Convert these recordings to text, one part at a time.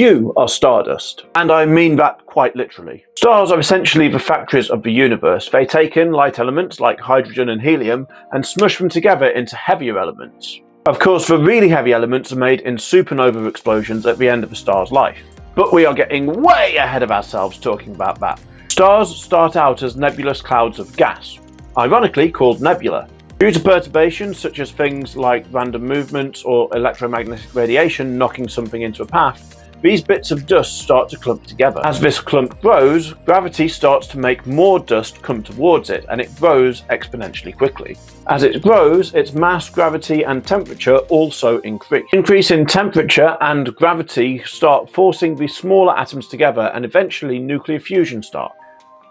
You are stardust, and I mean that quite literally. Stars are essentially the factories of the universe. They take in light elements like hydrogen and helium and smush them together into heavier elements. Of course, the really heavy elements are made in supernova explosions at the end of a star's life. But we are getting way ahead of ourselves talking about that. Stars start out as nebulous clouds of gas, ironically called nebula. Due to perturbations such as things like random movements or electromagnetic radiation knocking something into a path, these bits of dust start to clump together. As this clump grows, gravity starts to make more dust come towards it, and it grows exponentially quickly. As it grows, its mass, gravity, and temperature also increase. Increase in temperature and gravity start forcing the smaller atoms together, and eventually nuclear fusion starts.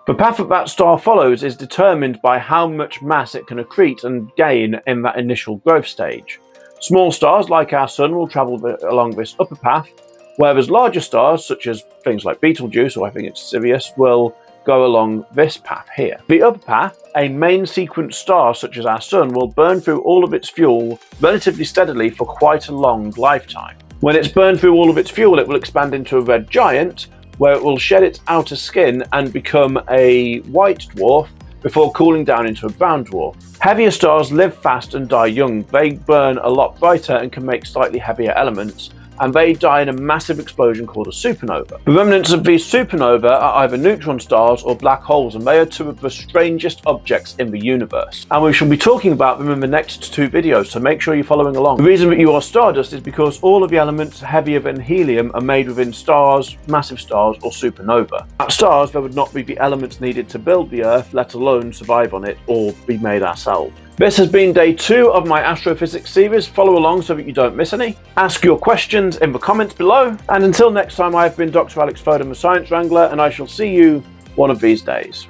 The path that star follows is determined by how much mass it can accrete and gain in that initial growth stage. Small stars like our Sun will travel along this upper path, whereas larger stars, such as things like Betelgeuse, or I think it's Sirius, will go along this path here. The upper path, a main sequence star such as our Sun, will burn through all of its fuel relatively steadily for quite a long lifetime. When it's burned through all of its fuel, it will expand into a red giant, where it will shed its outer skin and become a white dwarf before cooling down into a brown dwarf. Heavier stars live fast and die young. They burn a lot brighter and can make slightly heavier elements, and they die in a massive explosion called a supernova. The remnants of these supernovae are either neutron stars or black holes, and they are two of the strangest objects in the universe. And we shall be talking about them in the next two videos, so make sure you're following along. The reason that you are stardust is because all of the elements heavier than helium are made within stars, massive stars, or supernova. At stars, there would not be the elements needed to build the Earth, let alone survive on it or be made ourselves. This has been day 2 of my astrophysics series. Follow along so that you don't miss any. Ask your questions in the comments below. And until next time, I have been Dr. Alex Foden, the Science Wrangler, and I shall see you one of these days.